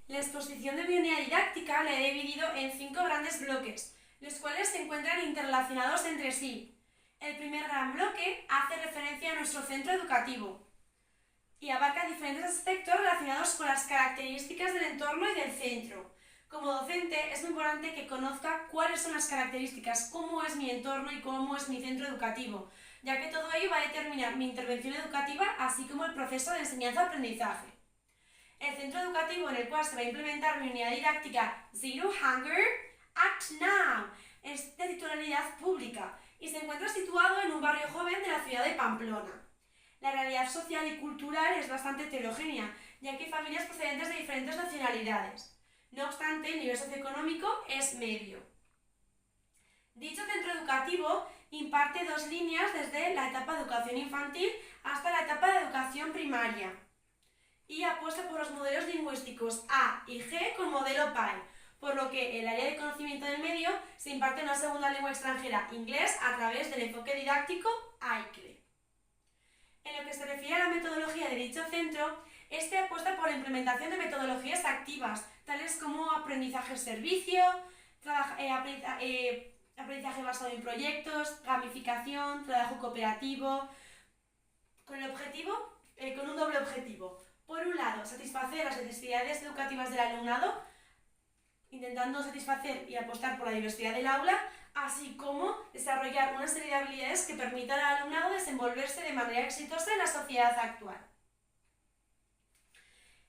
La exposición de mi unidad didáctica la he dividido en 5 grandes bloques, los cuales se encuentran interrelacionados entre sí. El primer gran bloque hace referencia a nuestro centro educativo y abarca diferentes aspectos relacionados con las características del entorno y del centro. Como docente es muy importante que conozca cuáles son las características, cómo es mi entorno y cómo es mi centro educativo, ya que todo ello va a determinar mi intervención educativa, así como el proceso de enseñanza-aprendizaje. El centro educativo en el cual se va a implementar mi unidad didáctica Zero Hunger, Act Now es de titularidad pública y se encuentra situado en un barrio joven de la ciudad de Pamplona. La realidad social y cultural es bastante heterogénea, ya que hay familias procedentes de diferentes nacionalidades. No obstante, el nivel socioeconómico es medio. Dicho centro educativo imparte 2 líneas desde la etapa de educación infantil hasta la etapa de educación primaria y apuesta por los modelos lingüísticos A y G con modelo PAI, por lo que el área de conocimiento del medio se imparte una segunda lengua extranjera, inglés, a través del enfoque didáctico AICLE. En lo que se refiere a la metodología de dicho centro, este apuesta por la implementación de metodologías activas, tales como aprendizaje-servicio, aprendizaje basado en proyectos, gamificación, trabajo cooperativo, con un doble objetivo. Por un lado, satisfacer las necesidades educativas del alumnado, intentando satisfacer y apostar por la diversidad del aula, así como desarrollar una serie de habilidades que permitan al alumnado desenvolverse de manera exitosa en la sociedad actual.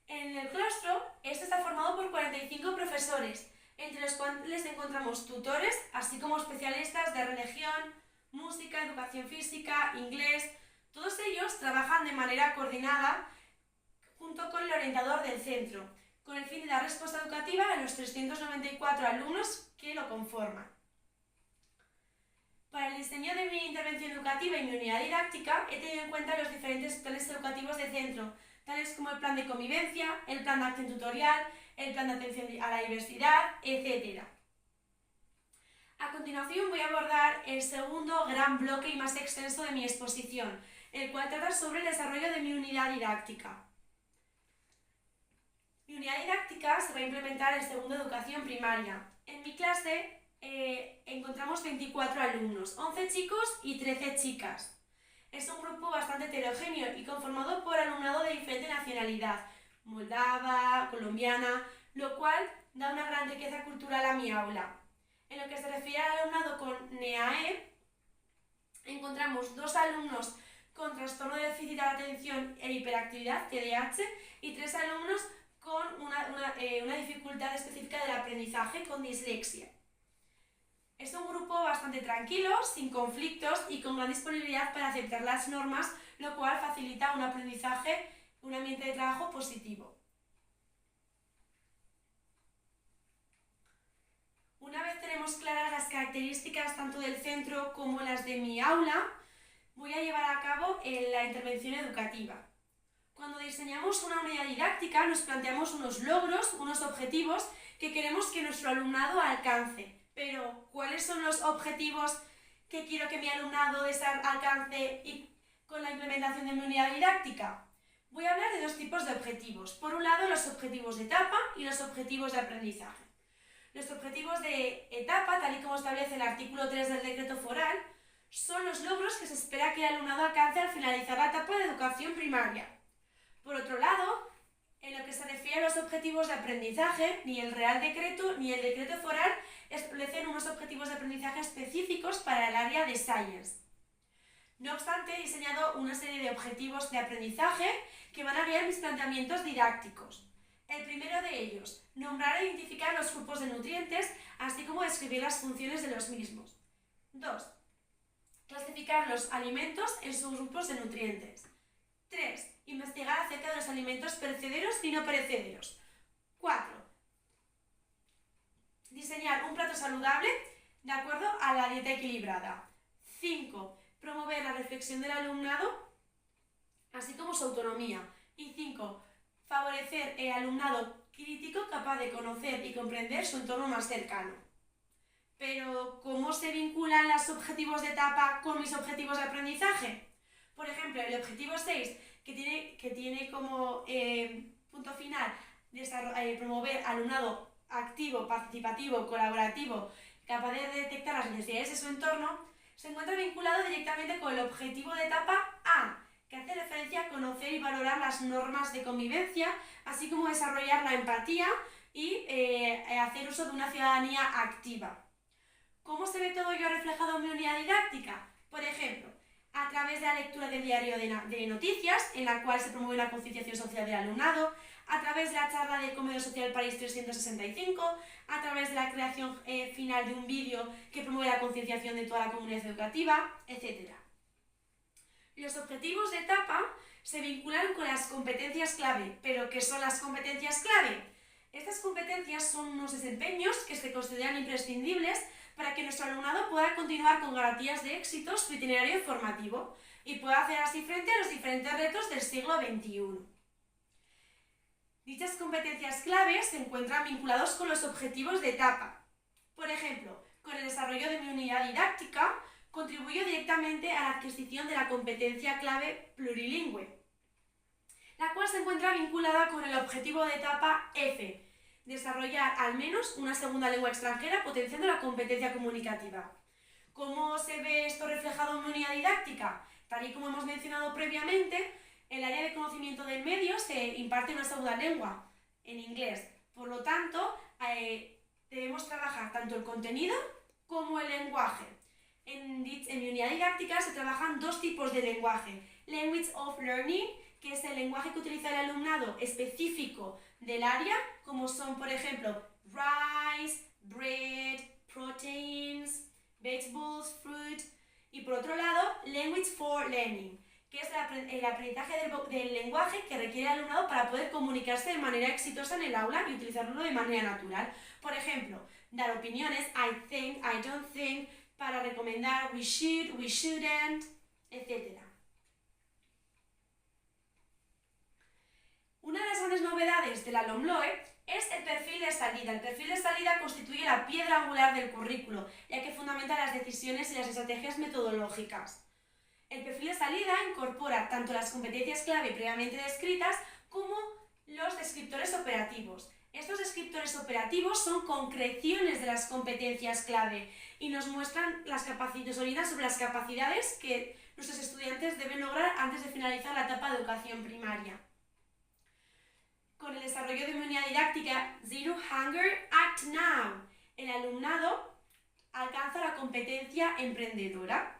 En el claustro, este está formado por 45 profesores, entre los cuales encontramos tutores, así como especialistas de religión, música, educación física, inglés. Todos ellos trabajan de manera coordinada junto con el orientador del centro, con el fin de dar respuesta educativa a los 394 alumnos que lo conforman. Para el diseño de mi intervención educativa y mi unidad didáctica he tenido en cuenta los diferentes planes educativos de centro, tales como el plan de convivencia, el plan de acción tutorial, el plan de atención a la diversidad, etc. A continuación voy a abordar el segundo gran bloque y más extenso de mi exposición, el cual trata sobre el desarrollo de mi unidad didáctica. Mi unidad didáctica se va a implementar en segundo de educación primaria. En mi clase encontramos 24 alumnos, 11 chicos y 13 chicas. Es un grupo bastante heterogéneo y conformado por alumnado de diferente nacionalidad, moldava, colombiana, lo cual da una gran riqueza cultural a mi aula. En lo que se refiere al alumnado con NEAE, encontramos 2 alumnos con trastorno de déficit de atención e hiperactividad, TDAH, y 3 alumnos con una dificultad específica del aprendizaje con dislexia. Es un grupo bastante tranquilo, sin conflictos y con gran disponibilidad para aceptar las normas, lo cual facilita un aprendizaje, un ambiente de trabajo positivo. Una vez tenemos claras las características tanto del centro como las de mi aula, voy a llevar a cabo la intervención educativa. Cuando diseñamos una unidad didáctica nos planteamos unos logros, unos objetivos que queremos que nuestro alumnado alcance. Pero, ¿cuáles son los objetivos que quiero que mi alumnado alcance con la implementación de mi unidad didáctica? Voy a hablar de 2 tipos de objetivos. Por un lado, los objetivos de etapa y los objetivos de aprendizaje. Los objetivos de etapa, tal y como establece el artículo 3 del decreto foral, son los logros que se espera que el alumnado alcance al finalizar la etapa de educación primaria. Por otro lado, en lo que se refiere a los objetivos de aprendizaje, ni el Real Decreto ni el Decreto Foral establecen unos objetivos de aprendizaje específicos para el área de Science. No obstante, he diseñado una serie de objetivos de aprendizaje que van a guiar mis planteamientos didácticos. El primero de ellos, nombrar e identificar los grupos de nutrientes, así como describir las funciones de los mismos. 2. Clasificar los alimentos en sus grupos de nutrientes. 3. Investigar acerca de los alimentos perecederos y no perecederos. 4. Diseñar un plato saludable de acuerdo a la dieta equilibrada. 5. Promover la reflexión del alumnado, así como su autonomía. Y 5. Favorecer el alumnado crítico capaz de conocer y comprender su entorno más cercano. Pero, ¿cómo se vinculan los objetivos de etapa con mis objetivos de aprendizaje? Por ejemplo, el objetivo 6, que tiene como punto final promover alumnado activo, participativo, colaborativo, capaz de detectar las necesidades de su entorno, se encuentra vinculado directamente con el objetivo de etapa A, que hace referencia a conocer y valorar las normas de convivencia, así como desarrollar la empatía y hacer uso de una ciudadanía activa. ¿Cómo se ve todo ello reflejado en mi unidad didáctica? Por ejemplo, a través de la lectura del diario de noticias, en la cual se promueve la concienciación social del alumnado, a través de la charla del Comedor Social París 365, a través de la creación final de un vídeo que promueve la concienciación de toda la comunidad educativa, etc. Los objetivos de etapa se vinculan con las competencias clave. ¿Pero qué son las competencias clave? Estas competencias son unos desempeños que se consideran imprescindibles para que nuestro alumnado pueda continuar con garantías de éxito su itinerario formativo y pueda hacer así frente a los diferentes retos del siglo XXI. Dichas competencias claves se encuentran vinculados con los objetivos de etapa. Por ejemplo, con el desarrollo de mi unidad didáctica, contribuyo directamente a la adquisición de la competencia clave plurilingüe, la cual se encuentra vinculada con el objetivo de etapa F, desarrollar al menos una segunda lengua extranjera potenciando la competencia comunicativa. ¿Cómo se ve esto reflejado en mi unidad didáctica? Tal y como hemos mencionado previamente, en el área de conocimiento del medio se imparte una segunda lengua, en inglés. Por lo tanto, debemos trabajar tanto el contenido como el lenguaje. En mi unidad didáctica se trabajan dos tipos de lenguaje. Language of Learning, que es el lenguaje que utiliza el alumnado específico del área, como son, por ejemplo, rice, bread, proteins, vegetables, fruit. Y por otro lado, Language for Learning, que es el aprendizaje del lenguaje que requiere el alumnado para poder comunicarse de manera exitosa en el aula y utilizarlo de manera natural. Por ejemplo, dar opiniones, I think, I don't think, para recomendar we should, we shouldn't, etc. Una de las grandes novedades de la LOMLOE es el perfil de salida. El perfil de salida constituye la piedra angular del currículo, ya que fundamenta las decisiones y las estrategias metodológicas. El perfil de salida incorpora tanto las competencias clave previamente descritas como los descriptores operativos. Estos descriptores operativos son concreciones de las competencias clave y nos muestran nos orientan sobre las capacidades que nuestros estudiantes deben lograr antes de finalizar la etapa de educación primaria. Con el desarrollo de mi unidad didáctica Zero Hunger, Act Now, el alumnado alcanza la competencia emprendedora.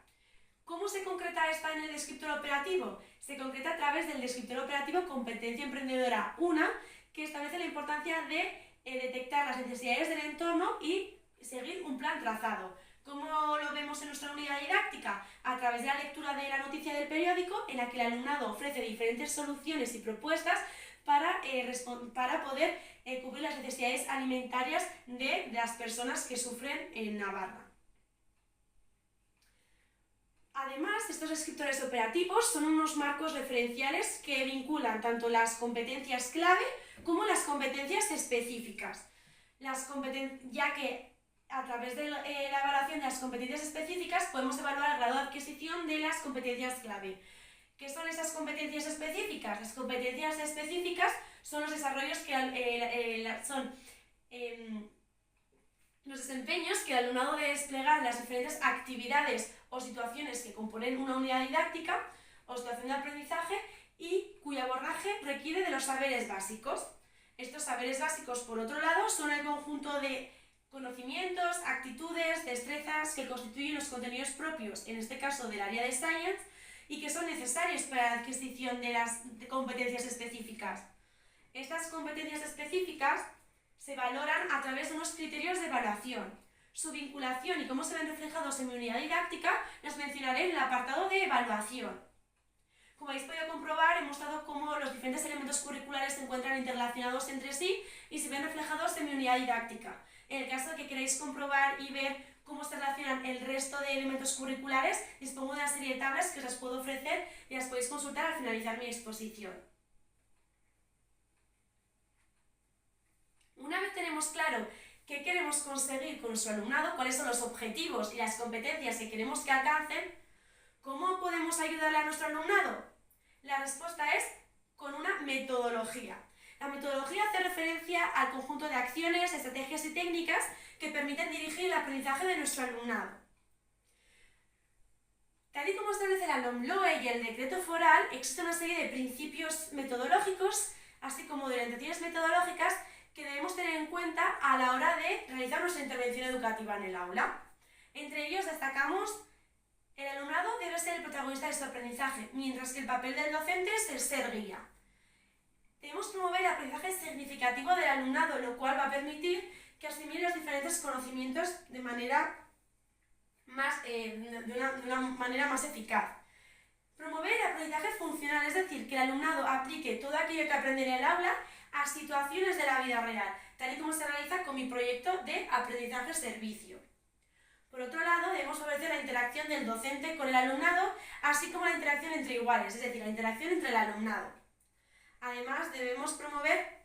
¿Cómo se concreta esta en el descriptor operativo? Se concreta a través del descriptor operativo Competencia Emprendedora 1, que establece la importancia de detectar las necesidades del entorno y seguir un plan trazado. ¿Cómo lo vemos en nuestra unidad didáctica? A través de la lectura de la noticia del periódico, en la que el alumnado ofrece diferentes soluciones y propuestas para poder cubrir las necesidades alimentarias de las personas que sufren en Navarra. Además, estos descriptores operativos son unos marcos referenciales que vinculan tanto las competencias clave como las competencias específicas, ya que a través de la evaluación de las competencias específicas podemos evaluar el grado de adquisición de las competencias clave. ¿Qué son esas competencias específicas? Las competencias específicas son los desarrollos los desempeños que el alumnado debe desplegar en las diferentes actividades o situaciones que componen una unidad didáctica o situación de aprendizaje y cuyo abordaje requiere de los saberes básicos. Estos saberes básicos, por otro lado, son el conjunto de conocimientos, actitudes, destrezas que constituyen los contenidos propios, en este caso del área de Science, y que son necesarios para la adquisición de las competencias específicas. Estas competencias específicas se valoran a través de unos criterios de evaluación. Su vinculación y cómo se ven reflejados en mi unidad didáctica los mencionaré en el apartado de evaluación. Como habéis podido comprobar, he mostrado cómo los diferentes elementos curriculares se encuentran interrelacionados entre sí y se ven reflejados en mi unidad didáctica. En el caso de que queráis comprobar y ver cómo se relacionan el resto de elementos curriculares, dispongo de una serie de tablas que os las puedo ofrecer y las podéis consultar al finalizar mi exposición. Una vez tenemos claro qué queremos conseguir con nuestro alumnado, cuáles son los objetivos y las competencias que queremos que alcancen, ¿cómo podemos ayudarle a nuestro alumnado? La respuesta es con una metodología. La metodología hace referencia al conjunto de acciones, estrategias y técnicas que permiten dirigir el aprendizaje de nuestro alumnado. Tal y como establece la LOMLOE y el decreto foral, existe una serie de principios metodológicos, así como de orientaciones metodológicas que debemos tener en cuenta a la hora de realizar nuestra intervención educativa en el aula. Entre ellos destacamos: el alumnado debe ser el protagonista de su aprendizaje, mientras que el papel del docente es el ser guía. Debemos promover el aprendizaje significativo del alumnado, lo cual va a permitir que asimile los diferentes conocimientos de una manera más eficaz. Promover el aprendizaje funcional, es decir, que el alumnado aplique todo aquello que aprende en el aula a situaciones de la vida real, tal y como se realiza con mi proyecto de aprendizaje-servicio. Por otro lado, debemos favorecer la interacción del docente con el alumnado, así como la interacción entre iguales, es decir, la interacción entre el alumnado. Además, debemos promover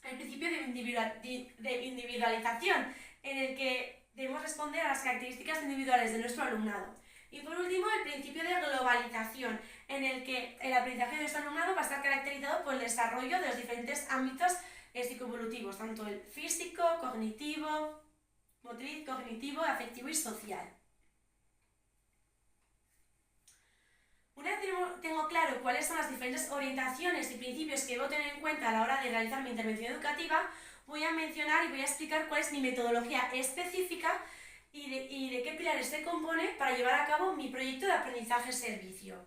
el principio de individualización, en el que debemos responder a las características individuales de nuestro alumnado. Y por último, el principio de globalización, en el que el aprendizaje de nuestro alumnado va a estar caracterizado por el desarrollo de los diferentes ámbitos psicoevolutivos, tanto el físico, cognitivo, motriz, cognitivo, afectivo y social. Una vez tengo claro cuáles son las diferentes orientaciones y principios que debo tener en cuenta a la hora de realizar mi intervención educativa, voy a mencionar y voy a explicar cuál es mi metodología específica y de qué pilares se compone para llevar a cabo mi proyecto de aprendizaje-servicio.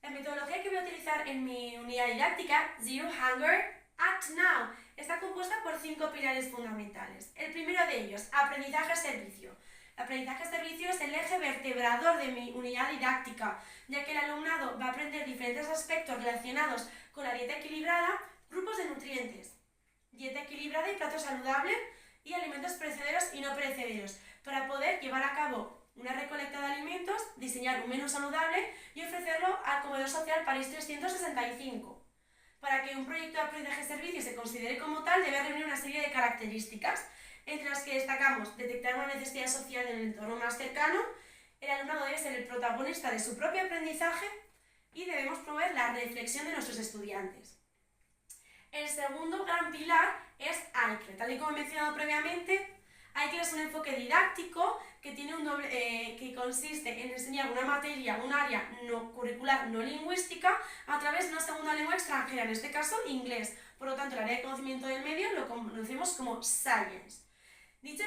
La metodología que voy a utilizar en mi unidad didáctica, Zero Hunger, Act Now, está compuesta por 5 pilares fundamentales. El primero de ellos, aprendizaje-servicio. El aprendizaje-servicio es el eje vertebrador de mi unidad didáctica, ya que el alumnado va a aprender diferentes aspectos relacionados con la dieta equilibrada, grupos de nutrientes, dieta equilibrada y plato saludable y alimentos perecederos y no perecederos, para poder llevar a cabo una recolecta de alimentos, diseñar un menú saludable y ofrecerlo al comedor social París 365. Para que un proyecto de aprendizaje-servicio se considere como tal, debe reunir una serie de características, entre las que destacamos detectar una necesidad social en el entorno más cercano, el alumnado debe ser el protagonista de su propio aprendizaje y debemos promover la reflexión de nuestros estudiantes. El segundo gran pilar es AICLE. Tal y como he mencionado previamente, AICLE es un enfoque didáctico que tiene que consiste en enseñar una materia, un área no curricular no lingüística a través de una segunda lengua extranjera, en este caso inglés. Por lo tanto, el área de conocimiento del medio lo conocemos como Science. Dicho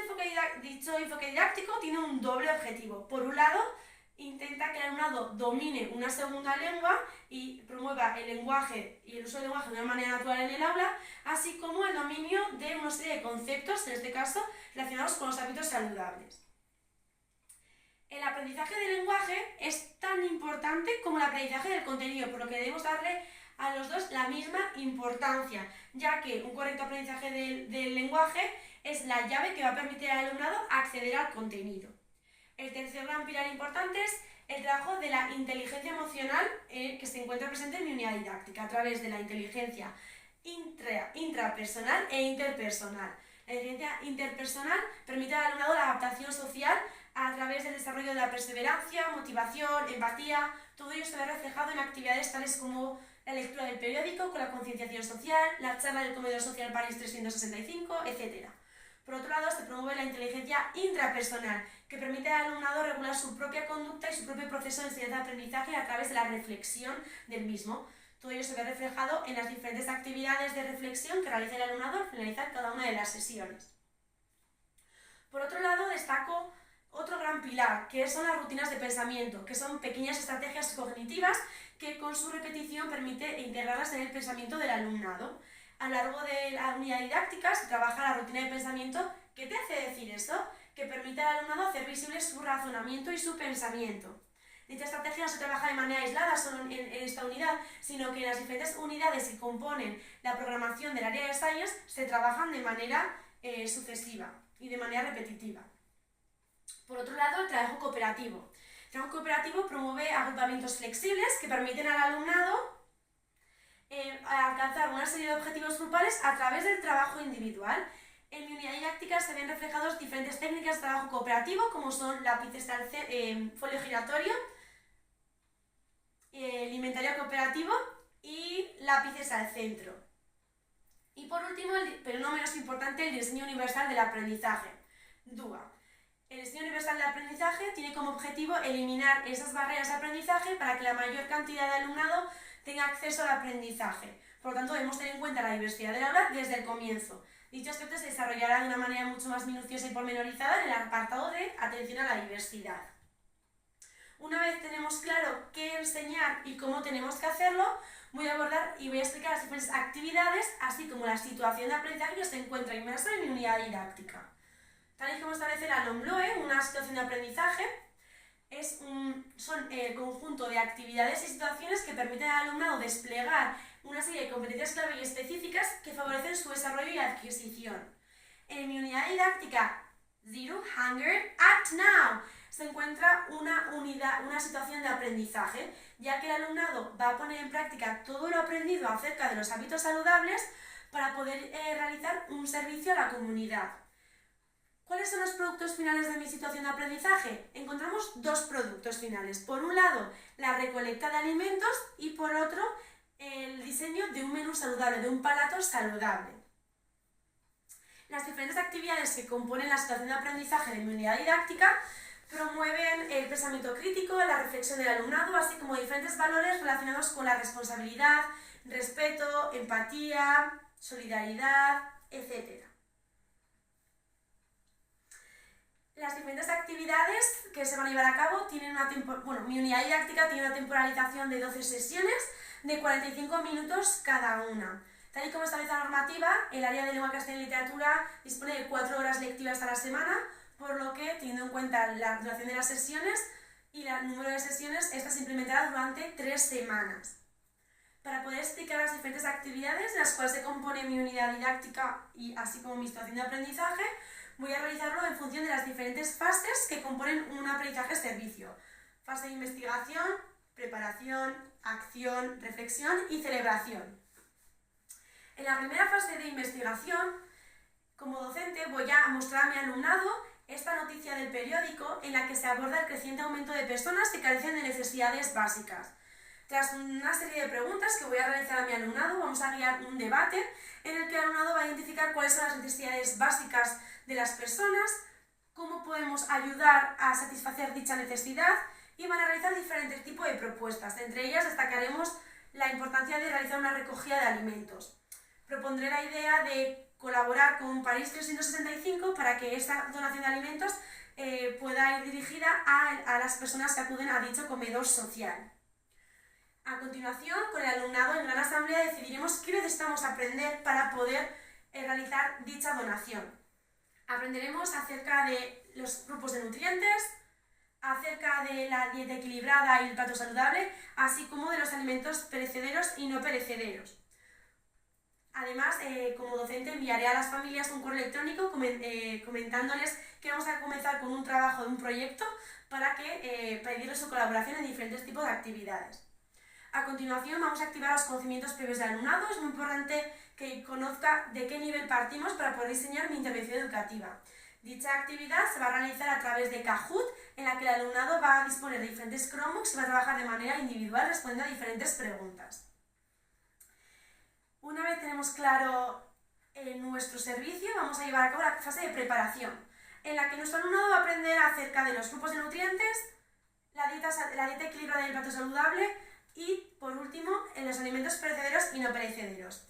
enfoque didáctico tiene un doble objetivo. Por un lado, intenta que el alumnado domine una segunda lengua y promueva el lenguaje y el uso del lenguaje de una manera natural en el aula, así como el dominio de una serie de conceptos, en este caso, relacionados con los hábitos saludables. El aprendizaje del lenguaje es tan importante como el aprendizaje del contenido, por lo que debemos darle a los dos la misma importancia, ya que un correcto aprendizaje del lenguaje es la llave que va a permitir al alumnado acceder al contenido. El tercer gran pilar importante es el trabajo de la inteligencia emocional que se encuentra presente en mi unidad didáctica a través de la inteligencia intrapersonal e interpersonal. La inteligencia interpersonal permite al alumnado la adaptación social a través del desarrollo de la perseverancia, motivación, empatía. Todo ello se ve reflejado en actividades tales como la lectura del periódico con la concienciación social, la charla del comedor social París 365, etc. Por otro lado, se promueve la inteligencia intrapersonal, que permite al alumnado regular su propia conducta y su propio proceso de enseñanza-aprendizaje a través de la reflexión del mismo. Todo ello se ve reflejado en las diferentes actividades de reflexión que realiza el alumnado al finalizar cada una de las sesiones. Por otro lado, destaco otro gran pilar, que son las rutinas de pensamiento, que son pequeñas estrategias cognitivas que con su repetición permite integrarlas en el pensamiento del alumnado. A lo largo de la unidad didáctica se trabaja la rutina de pensamiento. ¿Qué te hace decir eso? Que permite al alumnado hacer visible su razonamiento y su pensamiento. Dicha estrategia no se trabaja de manera aislada solo en esta unidad, sino que en las diferentes unidades que componen la programación del área de Science se trabajan de manera sucesiva y de manera repetitiva. Por otro lado, el trabajo cooperativo. El trabajo cooperativo promueve agrupamientos flexibles que permiten al alumnado alcanzar una serie de objetivos grupales a través del trabajo individual. En mi unidad didáctica se ven reflejados diferentes técnicas de trabajo cooperativo, como son lápices folio giratorio, el inventario cooperativo y lápices al centro. Y por último, pero no menos importante, el diseño universal del aprendizaje, DUA. El diseño universal del aprendizaje tiene como objetivo eliminar esas barreras de aprendizaje para que la mayor cantidad de alumnado tenga acceso al aprendizaje. Por lo tanto, debemos tener en cuenta la diversidad del aula desde el comienzo. Dicho aspecto se desarrollará de una manera mucho más minuciosa y pormenorizada en el apartado de atención a la diversidad. Una vez tenemos claro qué enseñar y cómo tenemos que hacerlo, voy a abordar y voy a explicar las diferentes actividades, así como la situación de aprendizaje que se encuentra inmersa en mi unidad didáctica. Tal y como establece la NOMLOE, una situación de aprendizaje son el conjunto de actividades y situaciones que permiten al alumnado desplegar una serie de competencias clave y específicas que favorecen su desarrollo y adquisición. En mi unidad didáctica Zero Hunger Act Now se encuentra una situación de aprendizaje, ya que el alumnado va a poner en práctica todo lo aprendido acerca de los hábitos saludables para poder realizar un servicio a la comunidad. ¿Cuáles son los productos finales de mi situación de aprendizaje? Encontramos dos productos finales. Por un lado, la recolecta de alimentos y por otro, el diseño de un menú saludable, de un palato saludable. Las diferentes actividades que componen la situación de aprendizaje de mi unidad didáctica promueven el pensamiento crítico, la reflexión del alumnado, así como diferentes valores relacionados con la responsabilidad, respeto, empatía, solidaridad, etc. Las diferentes actividades que se van a llevar a cabo tienen mi unidad didáctica tiene una temporalización de 12 sesiones de 45 minutos cada una. Tal y como establece la normativa, el área de lengua castellana y literatura dispone de 4 horas lectivas a la semana, por lo que, teniendo en cuenta la duración de las sesiones y el número de sesiones, esta se implementará durante 3 semanas. Para poder explicar las diferentes actividades de las cuales se compone mi unidad didáctica y así como mi situación de aprendizaje, voy a realizarlo en función de las diferentes fases que componen un aprendizaje-servicio. Fase de investigación, preparación, acción, reflexión y celebración. En la primera fase de investigación, como docente, voy a mostrar a mi alumnado esta noticia del periódico en la que se aborda el creciente aumento de personas que carecen de necesidades básicas. Tras una serie de preguntas que voy a realizar a mi alumnado, vamos a guiar un debate en el que el alumnado va a identificar cuáles son las necesidades básicas de las personas, cómo podemos ayudar a satisfacer dicha necesidad y van a realizar diferentes tipos de propuestas. Entre ellas destacaremos la importancia de realizar una recogida de alimentos. Propondré la idea de colaborar con París 365 para que esta donación de alimentos pueda ir dirigida a las personas que acuden a dicho comedor social. A continuación, con el alumnado en gran asamblea decidiremos qué necesitamos aprender para poder realizar dicha donación. Aprenderemos acerca de los grupos de nutrientes, acerca de la dieta equilibrada y el plato saludable, así como de los alimentos perecederos y no perecederos. Además, como docente enviaré a las familias un correo electrónico comentándoles que vamos a comenzar con un trabajo de un proyecto para pedirles su colaboración en diferentes tipos de actividades. A continuación vamos a activar los conocimientos previos del alumnado. Es muy importante que conozca de qué nivel partimos para poder diseñar mi intervención educativa. Dicha actividad se va a realizar a través de Kahoot, en la que el alumnado va a disponer de diferentes Chromebooks y va a trabajar de manera individual respondiendo a diferentes preguntas. Una vez tenemos claro nuestro servicio, vamos a llevar a cabo la fase de preparación, en la que nuestro alumnado va a aprender acerca de los grupos de nutrientes, la dieta equilibrada y el plato saludable y, por último, en los alimentos perecederos y no perecederos.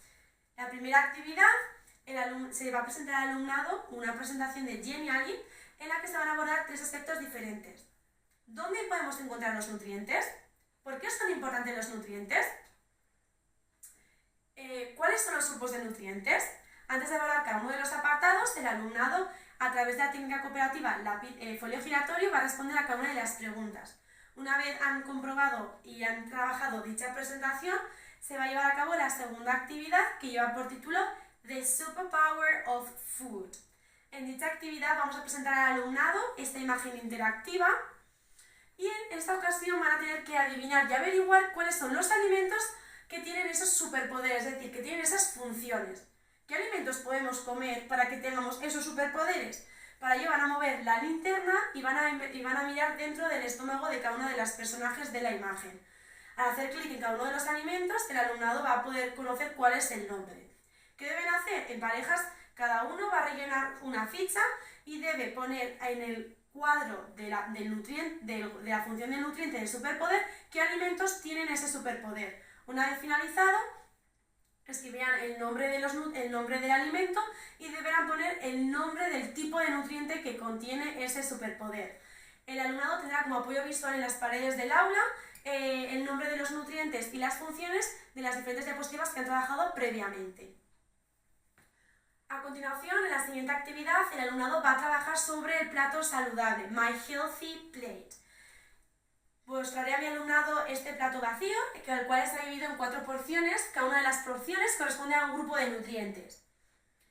La primera actividad, se va a presentar al alumnado una presentación de Genially en la que se van a abordar 3 aspectos diferentes. ¿Dónde podemos encontrar los nutrientes? ¿Por qué son importantes los nutrientes? ¿Cuáles son los grupos de nutrientes? Antes de abordar cada uno de los apartados, el alumnado, a través de la técnica cooperativa folio giratorio, va a responder a cada una de las preguntas. Una vez han comprobado y han trabajado dicha presentación, se va a llevar a cabo la segunda actividad que lleva por título The Superpower of Food. En dicha actividad vamos a presentar al alumnado esta imagen interactiva y en esta ocasión van a tener que adivinar y averiguar cuáles son los alimentos que tienen esos superpoderes, es decir, que tienen esas funciones. ¿Qué alimentos podemos comer para que tengamos esos superpoderes? Para ello van a mover la linterna y van a mirar dentro del estómago de cada uno de los personajes de la imagen. Al hacer clic en cada uno de los alimentos, el alumnado va a poder conocer cuál es el nombre. ¿Qué deben hacer? En parejas, cada uno va a rellenar una ficha y debe poner en el cuadro de la función del nutriente del superpoder qué alimentos tienen ese superpoder. Una vez finalizado, escribirán el nombre del alimento y deberán poner el nombre del tipo de nutriente que contiene ese superpoder. El alumnado tendrá como apoyo visual en las paredes del aula el nombre de los nutrientes y las funciones de las diferentes diapositivas que han trabajado previamente. A continuación, en la siguiente actividad, el alumnado va a trabajar sobre el plato saludable, My Healthy Plate. Mostraré a mi alumnado este plato vacío, el cual está dividido en 4 porciones. Cada una de las porciones corresponde a un grupo de nutrientes.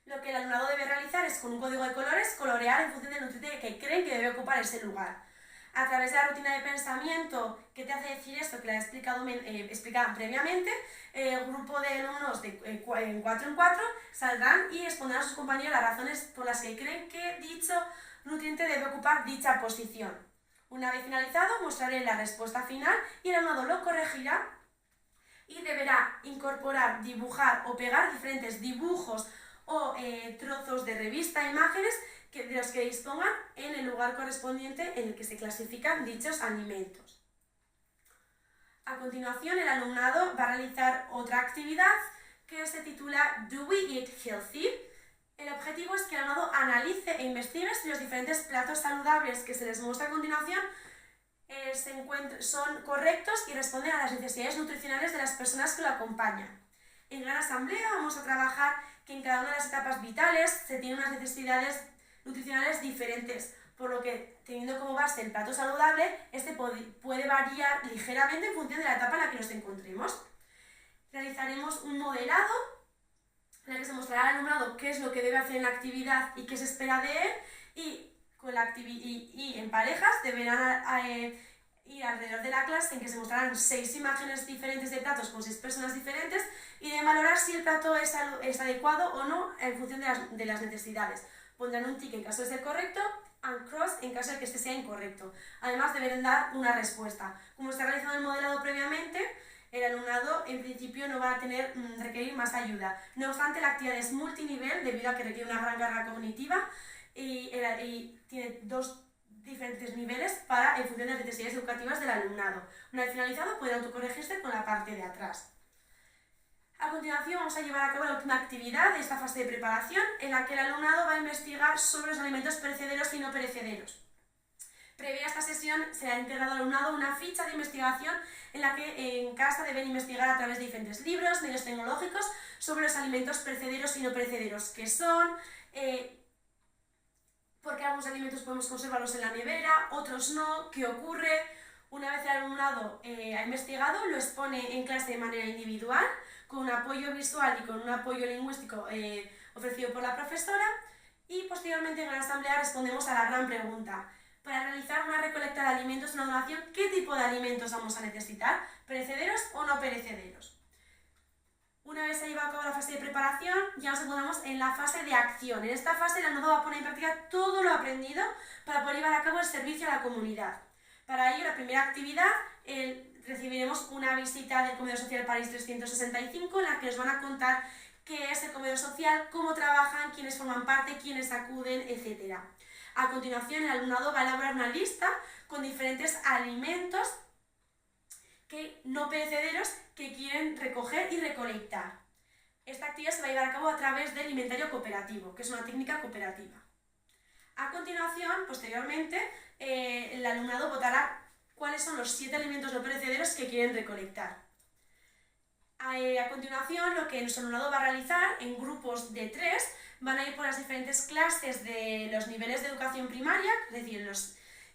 Lo que el alumnado debe realizar es, con un código de colores, colorear en función del nutriente que creen que debe ocupar ese lugar. A través de la rutina de pensamiento que te hace decir esto, que la he explicado previamente, el grupo de alumnos en 4 en 4 saldrán y expondrán a sus compañeros las razones por las que creen que dicho nutriente debe ocupar dicha posición. Una vez finalizado, mostraré la respuesta final y el alumnado lo corregirá y deberá incorporar, dibujar o pegar diferentes dibujos o trozos de revista, imágenes de los que dispongan en el lugar correspondiente en el que se clasifican dichos alimentos. A continuación, el alumnado va a realizar otra actividad que se titula Do We Eat Healthy? El objetivo es que el alumnado analice e investigue si los diferentes platos saludables que se les muestra a continuación son correctos y responden a las necesidades nutricionales de las personas que lo acompañan. En gran asamblea vamos a trabajar que en cada una de las etapas vitales se tienen unas necesidades nutricionales diferentes, por lo que, teniendo como base el plato saludable, este puede variar ligeramente en función de la etapa en la que nos encontremos. Realizaremos un modelado en el que se mostrará al alumnado qué es lo que debe hacer en la actividad y qué se espera de él, y en parejas deberán ir alrededor de la clase en que se mostrarán 6 imágenes diferentes de platos con 6 personas diferentes y deben valorar si el plato es adecuado o no en función de las necesidades. Pondrán un tic en caso de ser correcto, and cross en caso de que este sea incorrecto. Además, deberán dar una respuesta. Como está realizado el modelado previamente, el alumnado en principio no va a requerir más ayuda. No obstante, la actividad es multinivel debido a que requiere una gran carga cognitiva y tiene 2 diferentes niveles en función de las necesidades educativas del alumnado. Una vez finalizado, puede autocorregirse con la parte de atrás. A continuación vamos a llevar a cabo la última actividad de esta fase de preparación, en la que el alumnado va a investigar sobre los alimentos perecederos y no perecederos. Previa a esta sesión se ha integrado al alumnado una ficha de investigación en la que en casa deben investigar a través de diferentes libros, medios tecnológicos, sobre los alimentos perecederos y no perecederos, qué son, por qué algunos alimentos podemos conservarlos en la nevera, otros no, qué ocurre. Una vez el alumnado ha investigado, lo expone en clase de manera individual, con un apoyo visual y con un apoyo lingüístico ofrecido por la profesora, y posteriormente en la asamblea respondemos a la gran pregunta. Para realizar una recolecta de alimentos, una donación, ¿qué tipo de alimentos vamos a necesitar? ¿Perecederos o no perecederos? Una vez se ha llevado a cabo la fase de preparación, ya nos encontramos en la fase de acción. En esta fase el alumnado va a poner en práctica todo lo aprendido para poder llevar a cabo el servicio a la comunidad. Para ello, la primera actividad, recibiremos una visita del Comedor Social París 365, en la que nos van a contar qué es el comedor social, cómo trabajan, quiénes forman parte, quiénes acuden, etc. A continuación, el alumnado va a elaborar una lista con diferentes alimentos no perecederos que quieren recoger y recolectar. Esta actividad se va a llevar a cabo a través del inventario cooperativo, que es una técnica cooperativa. A continuación, posteriormente, el alumnado votará cuáles son los 7 alimentos no perecederos que quieren recolectar. A continuación, lo que nuestro alumnado va a realizar en grupos de 3, van a ir por las diferentes clases de los niveles de educación primaria, es decir,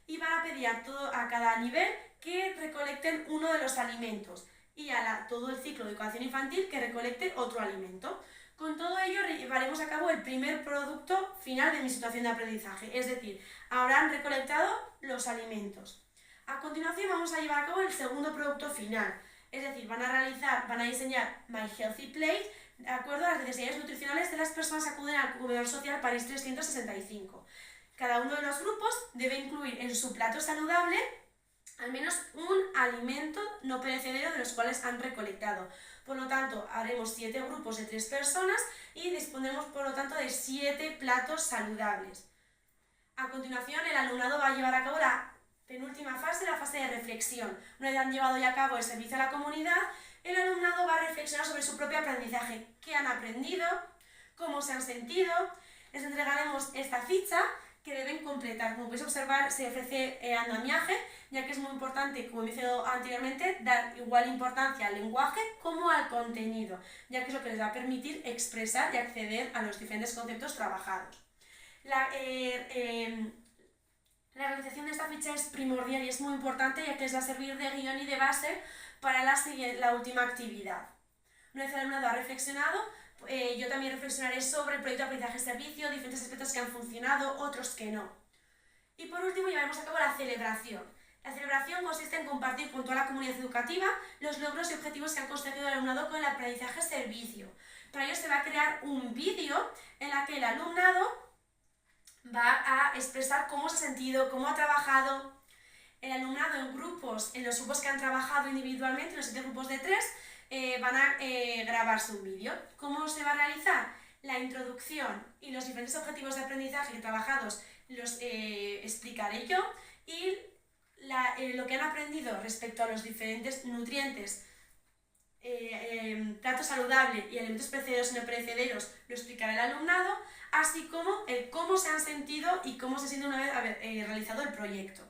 y van a pedir a cada nivel que recolecten uno de los alimentos y todo el ciclo de educación infantil que recolecte otro alimento. Con todo ello llevaremos a cabo el primer producto final de mi situación de aprendizaje, es decir, habrán recolectado los alimentos. A continuación vamos a llevar a cabo el segundo producto final, es decir, van a diseñar My Healthy Plate de acuerdo a las necesidades nutricionales de las personas que acuden al Comedor Social París 365. Cada uno de los grupos debe incluir en su plato saludable al menos un alimento no perecedero de los cuales han recolectado. Por lo tanto, haremos 7 grupos de 3 personas y disponemos por lo tanto de 7 platos saludables. A continuación, el alumnado va a llevar a cabo la penúltima fase, la fase de reflexión. Una vez han llevado ya a cabo el servicio a la comunidad, el alumnado va a reflexionar sobre su propio aprendizaje, qué han aprendido, cómo se han sentido. Les entregaremos esta ficha que deben completar. Como podéis observar, se ofrece andamiaje, ya que es muy importante, como he mencionado anteriormente, dar igual importancia al lenguaje como al contenido, ya que es lo que les va a permitir expresar y acceder a los diferentes conceptos trabajados. La realización de esta ficha es primordial y es muy importante, ya que les va a servir de guión y de base para la última actividad. Una vez el alumnado ha reflexionado, yo también reflexionaré sobre el proyecto de aprendizaje-servicio, diferentes aspectos que han funcionado, otros que no. Y por último llevaremos a cabo la celebración. La celebración consiste en compartir con toda la comunidad educativa los logros y objetivos que han conseguido el alumnado con el aprendizaje-servicio. Para ello se va a crear un vídeo en el que el alumnado va a expresar cómo se ha sentido, cómo ha trabajado. El alumnado en los grupos que han trabajado individualmente, los 7 grupos de 3, van a grabarse un vídeo. ¿Cómo se va a realizar? La introducción y los diferentes objetivos de aprendizaje trabajados los explicaré yo, y lo que han aprendido respecto a los diferentes nutrientes, plato saludable y alimentos perecederos y no perecederos lo explicará el alumnado, así como el cómo se han sentido y cómo se siente una vez realizado el proyecto.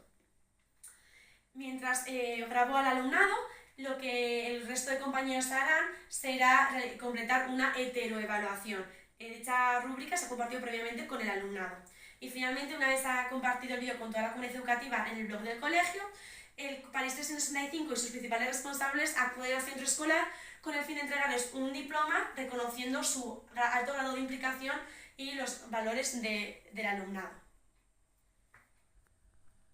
Mientras grabo al alumnado, lo que el resto de compañeros harán será completar una heteroevaluación. Dicha rúbrica se ha compartido previamente con el alumnado. Y finalmente, una vez ha compartido el vídeo con toda la comunidad educativa en el blog del colegio, el PARIS 365 y sus principales responsables acuden al centro escolar con el fin de entregarles un diploma reconociendo su alto grado de implicación y los valores del alumnado.